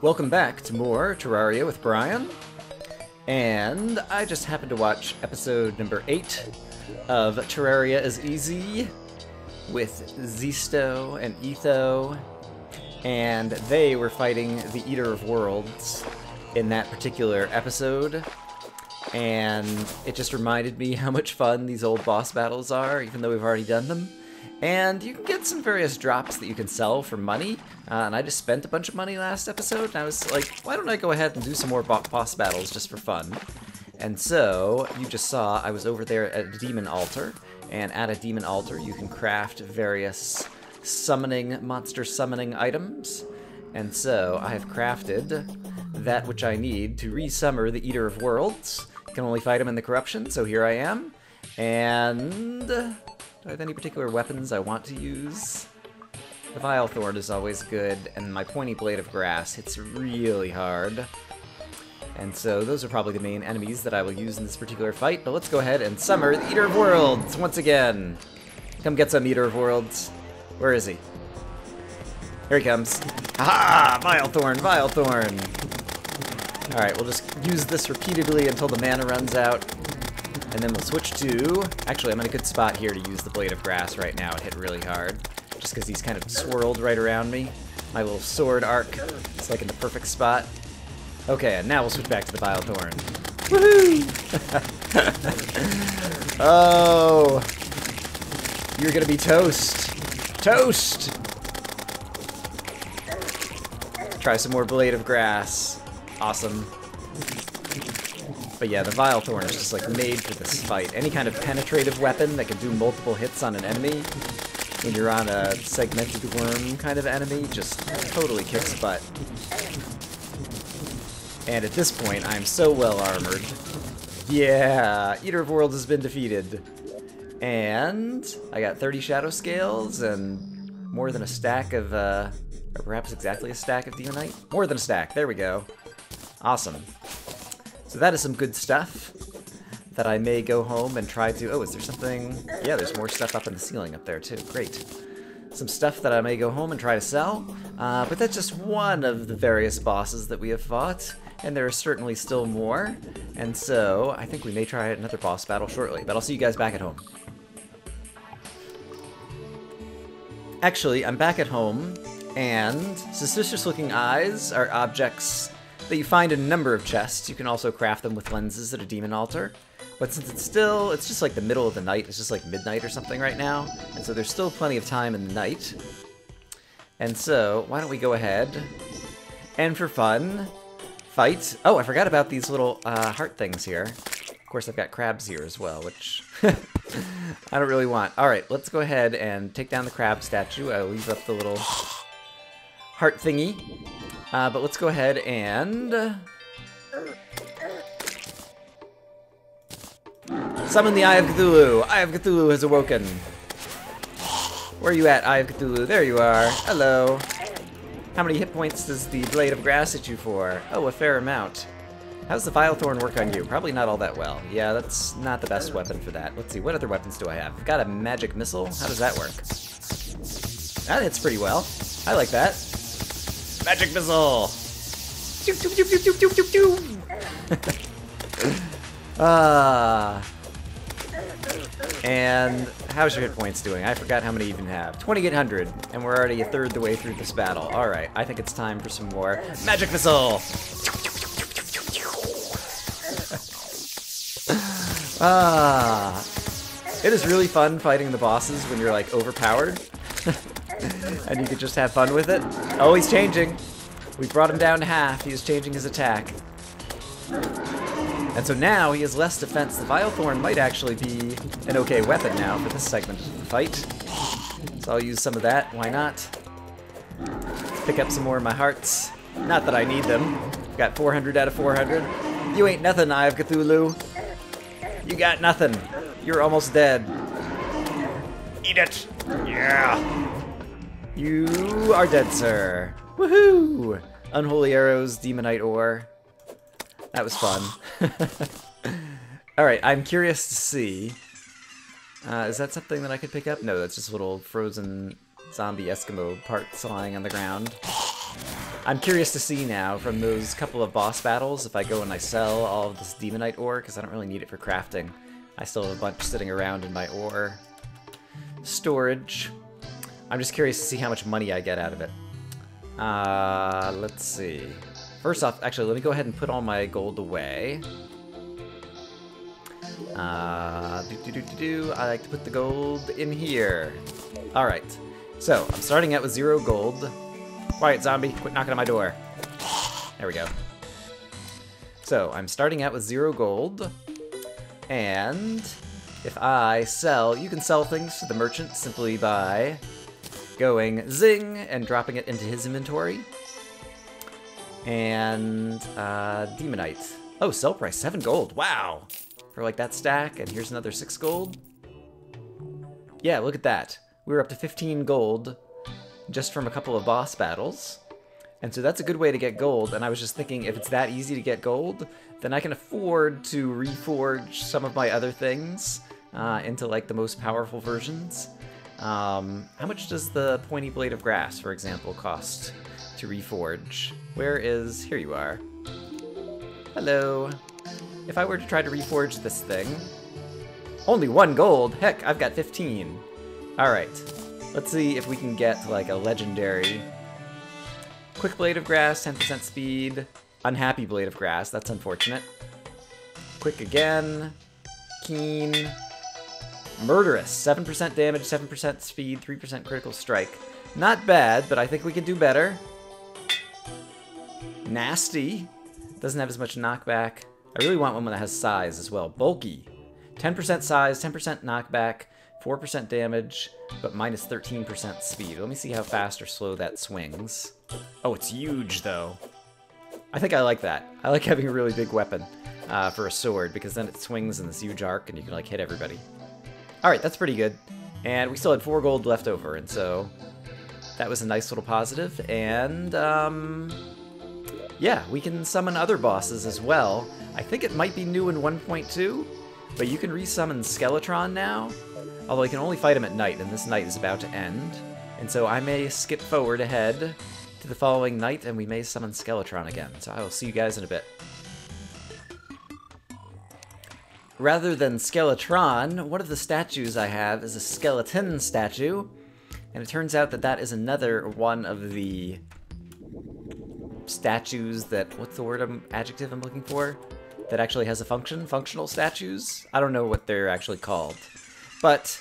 Welcome back to more Terraria with Brian. And I just happened to watch episode number 8 of Terraria is Easy with Zisto and Etho. And they were fighting the Eater of Worlds in that particular episode. And it just reminded me how much fun these old boss battles are, even though we've already done them. And you can get some various drops that you can sell for money. And I just spent a bunch of money last episode, and I was like, why don't I go ahead and do some more boss battles just for fun? And so, you just saw I was over there at a demon altar, and at a demon altar you can craft various monster summoning items. And so, I have crafted that which I need to resummer the Eater of Worlds. You can only fight him in the corruption, so here I am. And do I have any particular weapons I want to use? The Vile Thorn is always good, and my pointy blade of grass hits really hard. And so those are probably the main enemies that I will use in this particular fight, but let's go ahead and summon the Eater of Worlds once again. Come get some, Eater of Worlds. Where is he? Here he comes. Aha! Vile Thorn, Vile Thorn! Alright, we'll just use this repeatedly until the mana runs out. And then we'll switch to... Actually, I'm in a good spot here to use the Blade of Grass right now. It hit really hard. Just because he's kind of swirled right around me. My little sword arc is like in the perfect spot. Okay, and now we'll switch back to the Vile Thorn. Woohoo! Oh! You're gonna be toast! Toast! Try some more Blade of Grass. Awesome. But yeah, the Vile Thorn is just like made for this fight. Any kind of penetrative weapon that can do multiple hits on an enemy when you're on a segmented worm kind of enemy just totally kicks butt. And at this point, I'm so well armored. Yeah, Eater of Worlds has been defeated. And I got 30 Shadow Scales and more than a stack of, or perhaps exactly a stack of Demonite? More than a stack, there we go. Awesome. So that is some good stuff that I may go home and try to... Oh, is there something... Yeah, there's more stuff up in the ceiling up there, too. Great. Some stuff that I may go home and try to sell. But that's just one of the various bosses that we have fought. And there are certainly still more. And so, I think we may try another boss battle shortly. But I'll see you guys back at home. Actually, I'm back at home. And suspicious-looking eyes are objects that you find in a number of chests. You can also craft them with lenses at a demon altar. But since it's just like the middle of the night, it's just like midnight or something right now, and so there's still plenty of time in the night. And so, why don't we go ahead and for fun, fight... Oh, I forgot about these little heart things here. Of course, I've got crabs here as well, which I don't really want. Alright, let's go ahead and take down the crab statue. I'll leave up the little heart thingy. But let's go ahead and... summon the Eye of Cthulhu! Eye of Cthulhu has awoken! Where are you at, Eye of Cthulhu? There you are! Hello! How many hit points does the Blade of Grass hit you for? Oh, a fair amount. How's the Vile Thorn work on you? Probably not all that well. Yeah, that's not the best weapon for that. Let's see, what other weapons do I have? I've got a magic missile? How does that work? That hits pretty well. I like that. Magic missile! And how's your hit points doing? I forgot how many you even have. 2,800, and we're already a third the way through this battle. Alright, I think it's time for some more magic missile! It is really fun fighting the bosses when you're like overpowered. And you can just have fun with it. Oh, he's changing. We brought him down to half. He is changing his attack. And so now he has less defense. The Vile Thorn might actually be an okay weapon now for this segment of the fight. So I'll use some of that. Why not? Pick up some more of my hearts. Not that I need them. Got 400 out of 400. You ain't nothing, Eye of Cthulhu. You got nothing. You're almost dead. Eat it. Yeah. You are dead, sir. Woohoo! Unholy arrows, demonite ore. That was fun. Alright, I'm curious to see. Is that something that I could pick up? No, that's just little frozen zombie Eskimo parts lying on the ground. I'm curious to see now from those couple of boss battles if I go and I sell all of this demonite ore, because I don't really need it for crafting. I still have a bunch sitting around in my ore storage. I'm just curious to see how much money I get out of it. Let's see. First off, actually, let me go ahead and put all my gold away. I like to put the gold in here. Alright, so I'm starting out with 0 gold. Quiet, zombie, quit knocking on my door. There we go. So, I'm starting out with 0 gold. And if I sell, you can sell things to the merchant simply by going zing and dropping it into his inventory. And demonite. Oh, sell price 7 gold. Wow. For like that stack, and here's another 6 gold. Yeah, look at that. We were up to 15 gold just from a couple of boss battles. And so that's a good way to get gold, and I was just thinking if it's that easy to get gold, then I can afford to reforge some of my other things into like the most powerful versions. How much does the pointy blade of grass, for example, cost to reforge? Where is... here you are. Hello. If I were to try to reforge this thing... only 1 gold? Heck, I've got 15. Alright. Let's see if we can get, like, a legendary... quick blade of grass, 10% speed. Unhappy blade of grass, that's unfortunate. Quick again. Keen. Murderous, 7% damage, 7% speed, 3% critical strike. Not bad, but I think we can do better. Nasty. Doesn't have as much knockback. I really want one that has size as well. Bulky. 10% size, 10% knockback, 4% damage, but minus 13% speed. Let me see how fast or slow that swings. Oh, it's huge, though. I think I like that. I like having a really big weapon for a sword, because then it swings in this huge arc and you can, like, hit everybody. Alright, that's pretty good. And we still had 4 gold left over, and so that was a nice little positive. And, yeah, we can summon other bosses as well. I think it might be new in 1.2, but you can resummon Skeletron now. Although you can only fight him at night, and this night is about to end. And so I may skip forward ahead to the following night, and we may summon Skeletron again. So I will see you guys in a bit. Rather than Skeletron, one of the statues I have is a skeleton statue. And it turns out that that is another one of the statues that... what's the word adjective I'm looking for? That actually has a function? Functional statues? I don't know what they're actually called. But,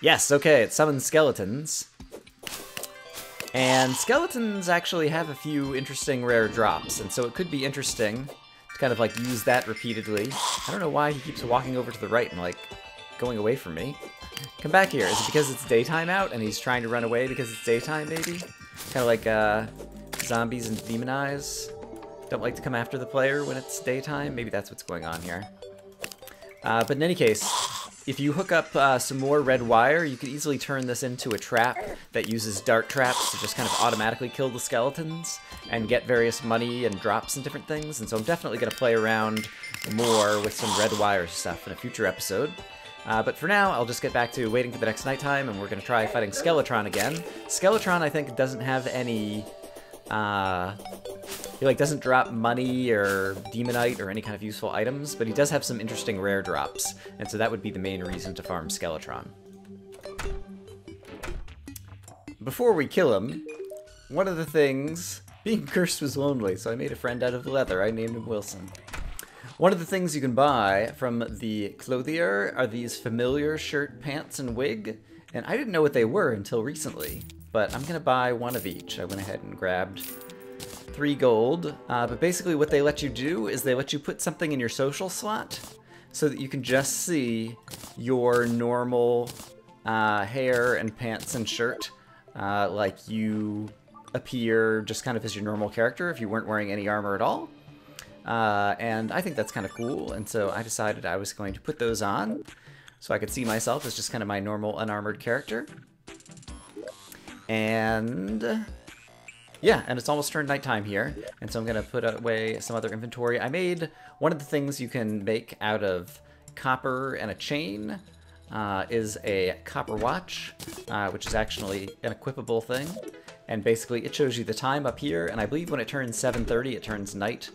yes, okay, it summons skeletons. And skeletons actually have a few interesting rare drops, and so it could be interesting to kind of, like, use that repeatedly. I don't know why he keeps walking over to the right and, like, going away from me. Come back here. Is it because it's daytime out and he's trying to run away because it's daytime, maybe? Kind of like, zombies and demon eyes don't like to come after the player when it's daytime. Maybe that's what's going on here. But in any case, if you hook up some more red wire, you could easily turn this into a trap that uses dart traps to just kind of automatically kill the skeletons and get various money and drops and different things. And so I'm definitely going to play around more with some red wire stuff in a future episode. But for now, I'll just get back to waiting for the next nighttime, and we're going to try fighting Skeletron again. Skeletron, I think, doesn't have any... he, like, doesn't drop money or demonite or any kind of useful items, but he does have some interesting rare drops, and so that would be the main reason to farm Skeletron. Before we kill him, one of the things... being cursed was lonely, so I made a friend out of leather. I named him Wilson. One of the things you can buy from the clothier are these familiar shirt, pants, and wig, and I didn't know what they were until recently, but I'm gonna buy one of each. I went ahead and grabbed 3 gold, but basically what they let you do is they let you put something in your social slot so that you can just see your normal hair and pants and shirt, like you appear just kind of as your normal character if you weren't wearing any armor at all. And I think that's kind of cool, and so I decided I was going to put those on so I could see myself as just kind of my normal unarmored character. And yeah, and it's almost turned nighttime here, and so I'm going to put away some other inventory. I made one of the things you can make out of copper and a chain is a copper watch, which is actually an equipable thing. And basically it shows you the time up here, and I believe when it turns 7:30 it turns night.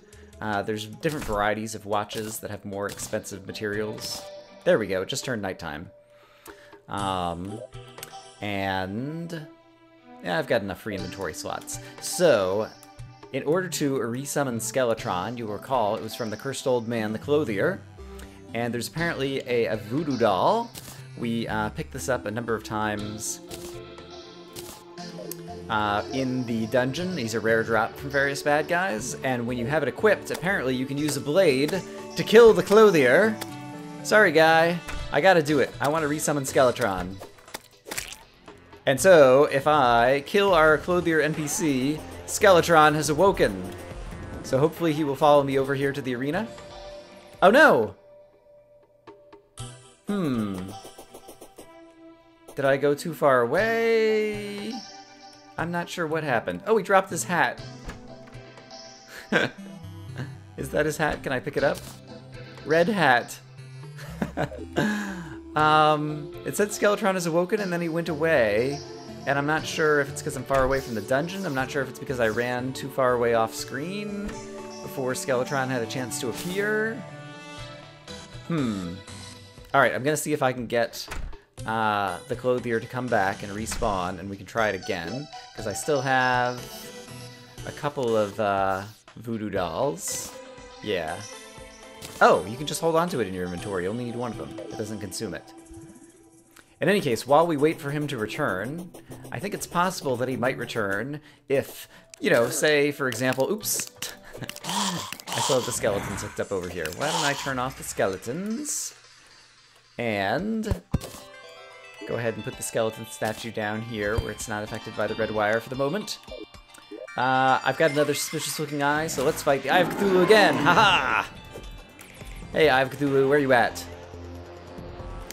There's different varieties of watches that have more expensive materials. There we go, it just turned nighttime. And yeah, I've got enough free inventory slots. So, in order to resummon Skeletron, you'll recall it was from the Cursed Old Man, the Clothier. And there's apparently a voodoo doll. We picked this up a number of times in the dungeon. These are rare drop from various bad guys. And when you have it equipped, apparently you can use a blade to kill the Clothier. Sorry, guy. I gotta do it. I want to resummon Skeletron. And so, if I kill our Clothier NPC, Skeletron has awoken. So hopefully he will follow me over here to the arena. Oh no! Did I go too far away? I'm not sure what happened. Oh, he dropped his hat. Is that his hat? Can I pick it up? Red hat. It said Skeletron has awoken and then he went away. And I'm not sure if it's because I'm far away from the dungeon. I'm not sure if it's because I ran too far away off screen before Skeletron had a chance to appear. Alright, I'm gonna see if I can get the Clothier to come back and respawn, and we can try it again. Because I still have a couple of voodoo dolls. Yeah. Oh, you can just hold on to it in your inventory. You only need one of them. It doesn't consume it. In any case, while we wait for him to return, I think it's possible that he might return if, you know, say, for example, oops. I still have the skeletons hooked up over here. Why don't I turn off the skeletons? And go ahead and put the skeleton statue down here where it's not affected by the red wire for the moment. I've got another suspicious looking eye, so let's fight the Eye of Cthulhu again. Haha! Hey, Eye of Cthulhu, where you at?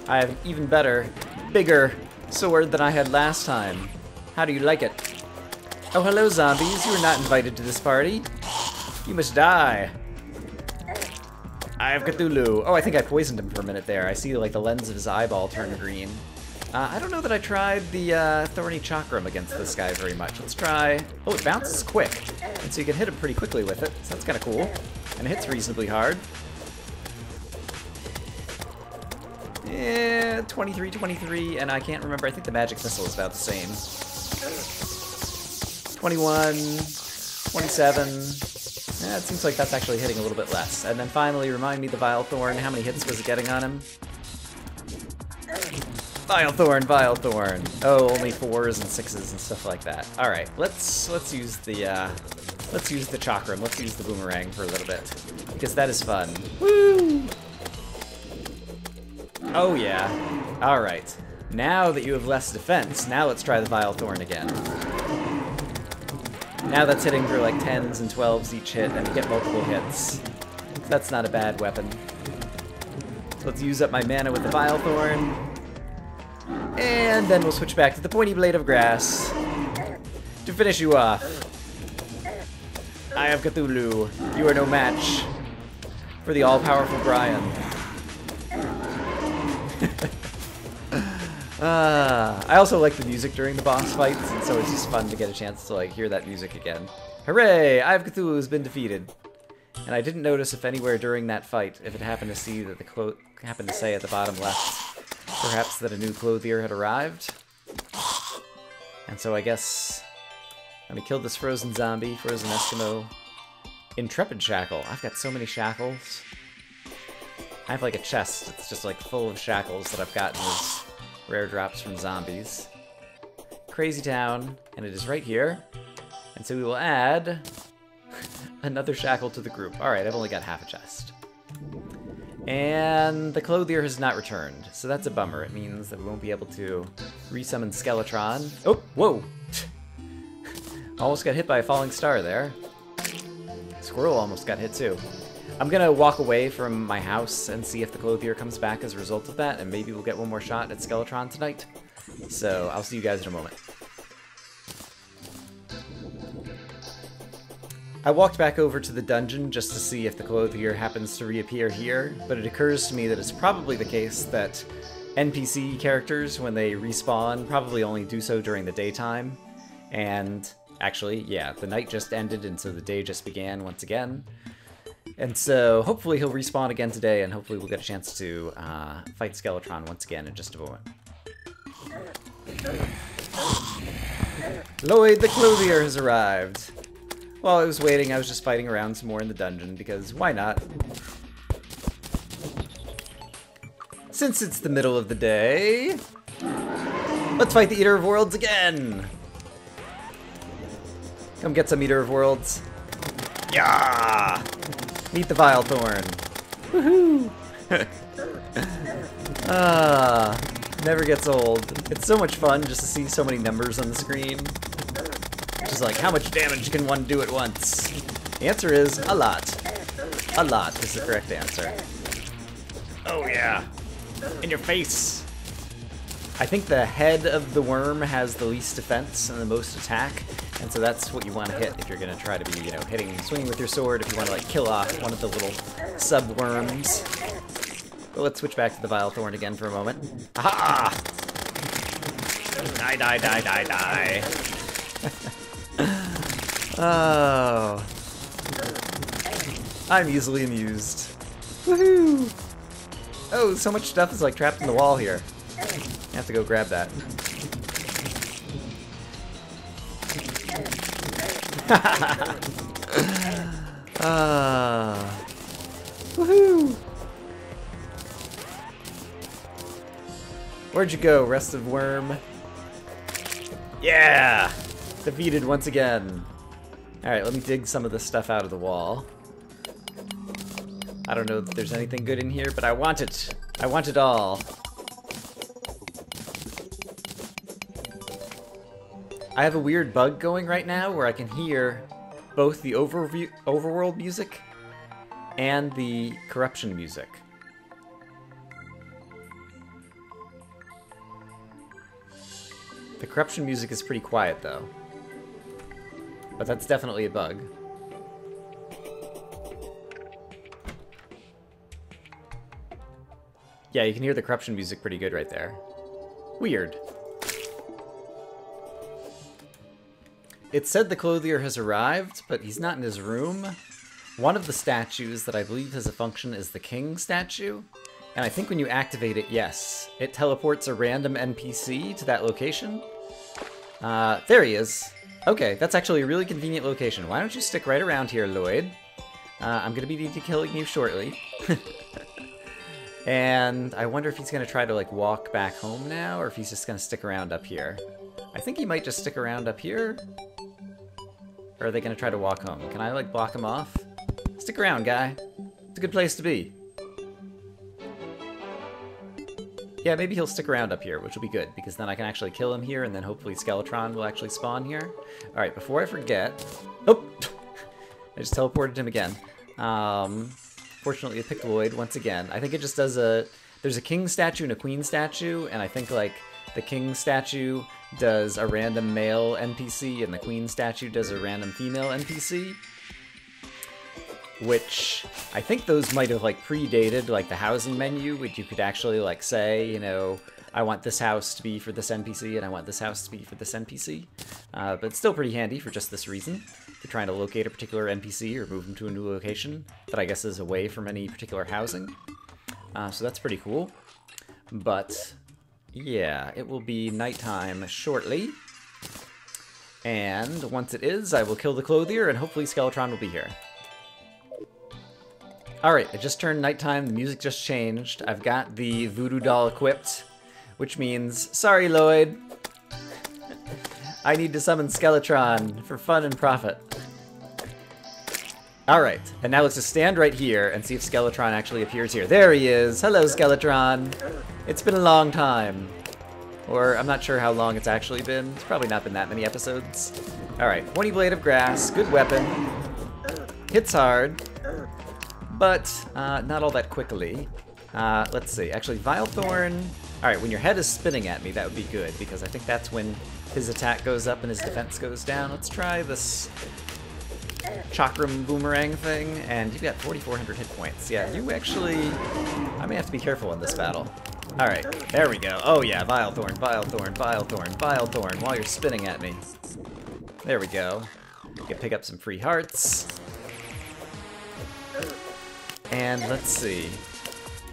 I have an even better, bigger sword than I had last time. How do you like it? Oh, hello, zombies. You were not invited to this party. You must die. Eye of Cthulhu. Oh, I think I poisoned him for a minute there. I see, like, the lens of his eyeball turn green. I don't know that I tried the Thorny Chakram against this guy very much. Let's try... Oh, it bounces quick. And so you can hit him pretty quickly with it. So that's kind of cool. And it hits reasonably hard. Yeah, 23, 23, and I can't remember. I think the magic missile is about the same. 21, 27. Yeah, it seems like that's actually hitting a little bit less. And then finally, remind me the Vile Thorn. How many hits was it getting on him? Vile Thorn, Vile Thorn. Oh, only 4s and 6s and stuff like that. All right, let's use the chakram. Let's use the boomerang for a little bit because that is fun. Woo! Oh yeah. All right. Now that you have less defense, now let's try the Vile Thorn again. Now that's hitting for like 10s and 12s each hit, and you get multiple hits. That's not a bad weapon. So let's use up my mana with the Vile Thorn. And then we'll switch back to the Pointy Blade of Grass to finish you off. Eye of Cthulhu, you are no match for the all-powerful Brian. I also like the music during the boss fights, and so it's just fun to get a chance to like hear that music again. Hooray! Eye of Cthulhu has been defeated. And I didn't notice if anywhere during that fight, if it happened to see that the happened to say at the bottom left, perhaps that a new clothier had arrived. And so I guess let me kill this frozen zombie, frozen Eskimo. Intrepid shackle. I've got so many shackles. I have like a chest that's just like full of shackles that I've gotten as rare drops from zombies. Crazy Town, and it is right here. And so we will add another shackle to the group. Alright, I've only got half a chest. And the clothier has not returned, so that's a bummer. It means that we won't be able to resummon Skeletron. Oh, whoa! Almost got hit by a falling star there. Squirrel almost got hit too. I'm gonna walk away from my house and see if the clothier comes back as a result of that, and maybe we'll get one more shot at Skeletron tonight. So I'll see you guys in a moment. I walked back over to the dungeon just to see if the clothier happens to reappear here, but it occurs to me that it's probably the case that NPC characters, when they respawn, probably only do so during the daytime, And actually, yeah, the night just ended, and so the day just began once again. And so hopefully he'll respawn again today, and hopefully we'll get a chance to fight Skeletron once again in just a moment. Lloyd the Clothier has arrived. While I was waiting, I was just fighting around some more in the dungeon, because why not? Since it's the middle of the day, let's fight the Eater of Worlds again! Come get some Eater of Worlds. Yeah! Meet the Vile Thorn. Woohoo! Never gets old. It's so much fun just to see so many numbers on the screen. Just like, how much damage can one do at once? The answer is a lot. A lot is the correct answer. Oh yeah. In your face. I think the head of the worm has the least defense and the most attack, and so that's what you want to hit if you're going to try to be, you know, swinging with your sword if you want to, like, kill off one of the little sub-worms. But let's switch back to the Vile Thorn again for a moment. Aha! Die, die, die, die, die. Oh. I'm easily amused. Woohoo! Oh, so much stuff is, like, trapped in the wall here. I have to go grab that. Woohoo! Where'd you go, rest of worm? Yeah! Defeated once again. Alright, let me dig some of this stuff out of the wall. I don't know if there's anything good in here, but I want it. I want it all. I have a weird bug going right now where I can hear both the overworld music and the corruption music. The corruption music is pretty quiet though, but that's definitely a bug. Yeah, you can hear the corruption music pretty good right there. Weird. It said the Clothier has arrived, but he's not in his room. One of the statues that I believe has a function is the King statue. And I think when you activate it, yes, it teleports a random NPC to that location. There he is. Okay, that's actually a really convenient location. Why don't you stick right around here, Lloyd? I'm gonna be killing you shortly. And I wonder if he's gonna try to, like, walk back home now, or if he's just gonna stick around up here. I think he might just stick around up here. Or are they gonna try to walk home? Can I, like, block him off? Stick around, guy. It's a good place to be. Yeah, maybe he'll stick around up here, which will be good, because then I can actually kill him here, and then hopefully Skeletron will actually spawn here. Alright, before I forget... Oh! I just teleported him again. Fortunately, it picked Lloyd once again. I think it just does a... There's a king statue and a queen statue, and I think, like, the king statue does a random male NPC, and the queen statue does a random female NPC. Which, I think those might have, like, predated, like, the housing menu, which you could actually, like, say, you know, I want this house to be for this NPC, and I want this house to be for this NPC. But it's still pretty handy for just this reason. If you're trying to locate a particular NPC or move them to a new location that I guess is away from any particular housing. So that's pretty cool. But, yeah, it will be nighttime shortly. And once it is, I will kill the Clothier, and hopefully Skeletron will be here. Alright, it just turned nighttime, the music just changed. I've got the voodoo doll equipped, which means, sorry Lloyd, I need to summon Skeletron for fun and profit. Alright, and now let's just stand right here and see if Skeletron actually appears here. There he is! Hello, Skeletron! It's been a long time. Or, I'm not sure how long it's actually been. It's probably not been that many episodes. Alright, 20 Blade of Grass, good weapon. Hits hard. But, not all that quickly. Let's see. Actually, Vile Thorn... Alright, when your head is spinning at me, that would be good, because I think that's when his attack goes up and his defense goes down. Let's try this Chakram Boomerang thing, and you've got 4,400 hit points. Yeah, you actually... I may have to be careful in this battle. Alright, there we go. Oh yeah, Vile Thorn, Vile Thorn, Vile Thorn, Vile Thorn, while you're spinning at me. There we go. We can pick up some free hearts. And let's see.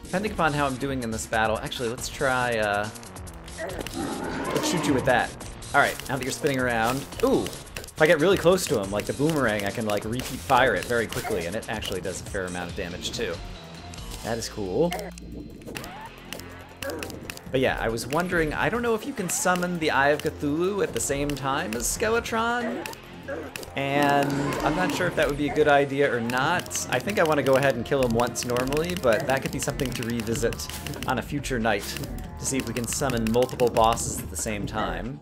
Depending upon how I'm doing in this battle, actually, let's try, let's shoot you with that. Alright, now that you're spinning around, ooh! If I get really close to him, like the boomerang, I can like repeat fire it very quickly, and it actually does a fair amount of damage too. That is cool. But yeah, I was wondering, I don't know if you can summon the Eye of Cthulhu at the same time as Skeletron, and I'm not sure if that would be a good idea or not. I think I want to go ahead and kill him once normally, but that could be something to revisit on a future night to see if we can summon multiple bosses at the same time.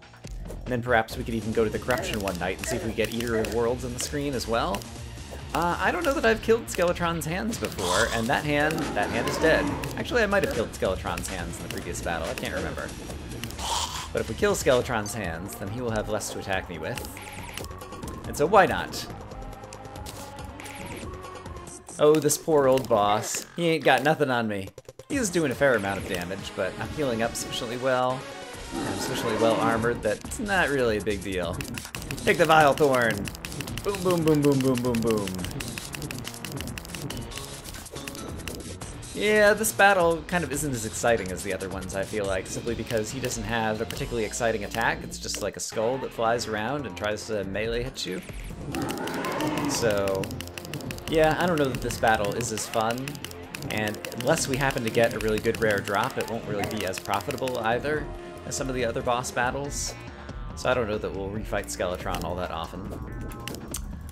And then perhaps we could even go to the Corruption one night and see if we get Eater of Worlds on the screen as well. I don't know that I've killed Skeletron's hands before, and that hand is dead. Actually, I might have killed Skeletron's hands in the previous battle, I can't remember. But if we kill Skeletron's hands, then he will have less to attack me with. And so why not? Oh, this poor old boss. He ain't got nothing on me. He's doing a fair amount of damage, but I'm healing up sufficiently well. I'm sufficiently well armored that it's not really a big deal. Take the Vile Thorn! Boom, boom, boom, boom, boom, boom, boom. Yeah, this battle kind of isn't as exciting as the other ones, I feel like, simply because he doesn't have a particularly exciting attack. It's just like a skull that flies around and tries to melee hit you. So, yeah, I don't know that this battle is as fun, and unless we happen to get a really good rare drop, it won't really be as profitable either as some of the other boss battles. So I don't know that we'll refight Skeletron all that often.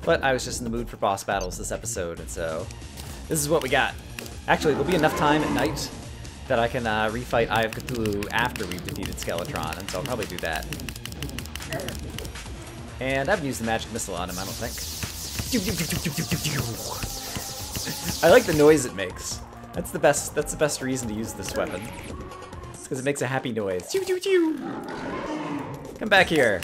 But I was just in the mood for boss battles this episode, and so this is what we got. Actually, there'll be enough time at night that I can refight Eye of Cthulhu after we've defeated Skeletron, and so I'll probably do that. And I haven't used the magic missile on him, I don't think. I like the noise it makes. That's the best reason to use this weapon. It's because it makes a happy noise. Come back here.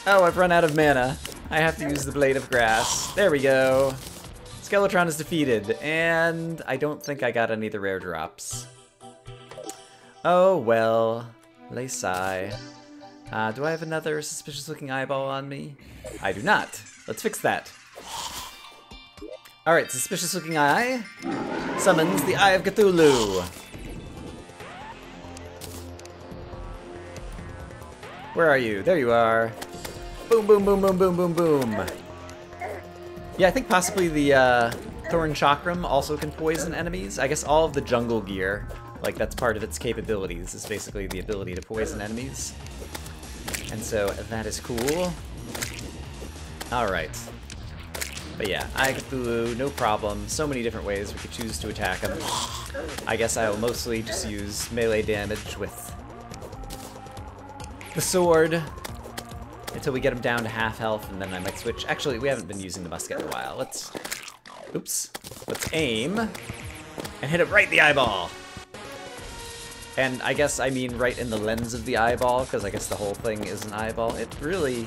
Oh, I've run out of mana. I have to use the Blade of Grass. There we go. Skeletron is defeated, and I don't think I got any of the rare drops. Oh well, lay sigh. Do I have another suspicious-looking eyeball on me? I do not. Let's fix that. Alright, suspicious-looking eye summons the Eye of Cthulhu. Where are you? There you are. Boom, boom, boom, boom, boom, boom, boom. Yeah, I think possibly the Thorn Chakram also can poison enemies. I guess all of the jungle gear, like that's part of its capabilities, is basically the ability to poison enemies. And so that is cool. Alright. But yeah, Eye of Cthulhu, no problem. So many different ways we could choose to attack him. I guess I will mostly just use melee damage with the sword until we get him down to half health, and then I might switch. Actually, we haven't been using the musket in a while. Let's aim and hit it right in the eyeball. And I guess I mean right in the lens of the eyeball, because I guess the whole thing is an eyeball. It really,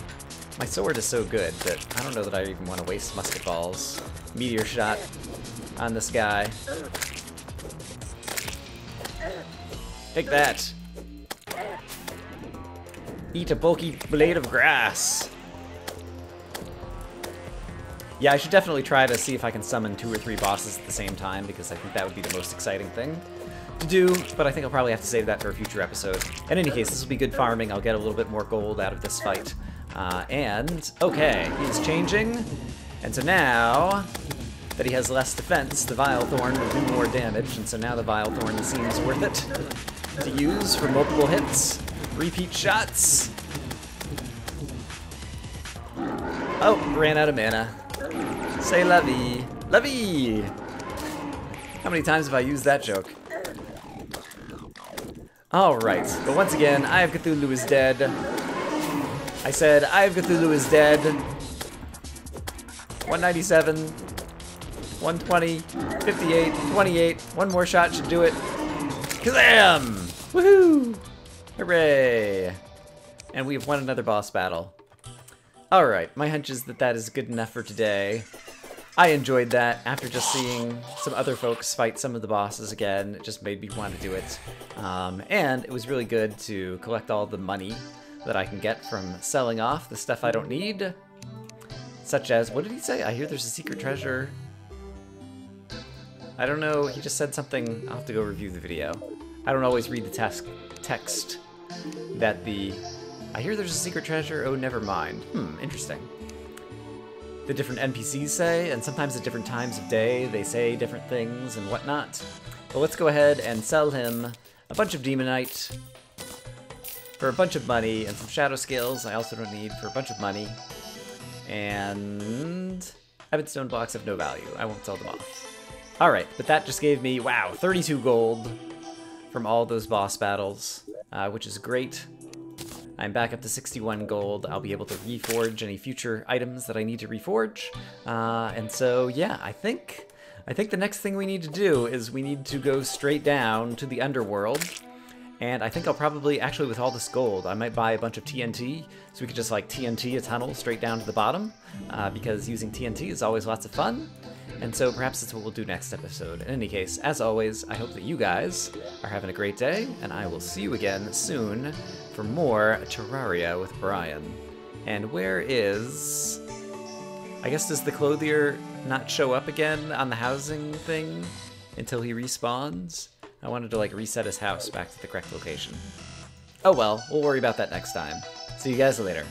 my sword is so good that I don't know that I even want to waste musket balls. Meteor shot on this guy. Take that. Eat a bulky blade of grass. Yeah, I should definitely try to see if I can summon 2 or 3 bosses at the same time, because I think that would be the most exciting thing to do, but I think I'll probably have to save that for a future episode. In any case, this will be good farming. I'll get a little bit more gold out of this fight. And, okay, he's changing, and so now that he has less defense, the Vile Thorn will do more damage, and so now the Vile Thorn seems worth it to use for multiple hits. Repeat shots. Oh, ran out of mana. Say la vie. La vie! How many times have I used that joke? Alright, but once again, Eye of Cthulhu is dead. I said, Eye of Cthulhu is dead. 197, 120, 58, 28. One more shot should do it. Kazam! Woohoo! Hooray! And we've won another boss battle. Alright, my hunch is that that is good enough for today. I enjoyed that. After just seeing some other folks fight some of the bosses again, it just made me want to do it. And it was really good to collect all the money that I can get from selling off the stuff I don't need. Such as, what did he say? I hear there's a secret treasure. I don't know, he just said something. I'll have to go review the video. I don't always read the text that I hear there's a secret treasure, oh never mind. Interesting. The different NPCs say, and sometimes at different times of day they say different things and whatnot. But let's go ahead and sell him a bunch of Demonite for a bunch of money and some Shadow Scales I also don't need for a bunch of money. And Ebonstone blocks have no value. I won't sell them off. Alright, but that just gave me, wow, 32 gold from all those boss battles, which is great. I'm back up to 61 gold. I'll be able to reforge any future items that I need to reforge. And so, yeah, I think the next thing we need to do is we need to go straight down to the underworld. And I think I'll probably, actually with all this gold, I might buy a bunch of TNT, so we could just like TNT a tunnel straight down to the bottom, because using TNT is always lots of fun. And so perhaps that's what we'll do next episode. In any case, as always, I hope that you guys are having a great day, and I will see you again soon for more Terraria with Brian. And where is... I guess does the clothier not show up again on the housing thing until he respawns? I wanted to like reset his house back to the correct location. Oh well, we'll worry about that next time. See you guys later.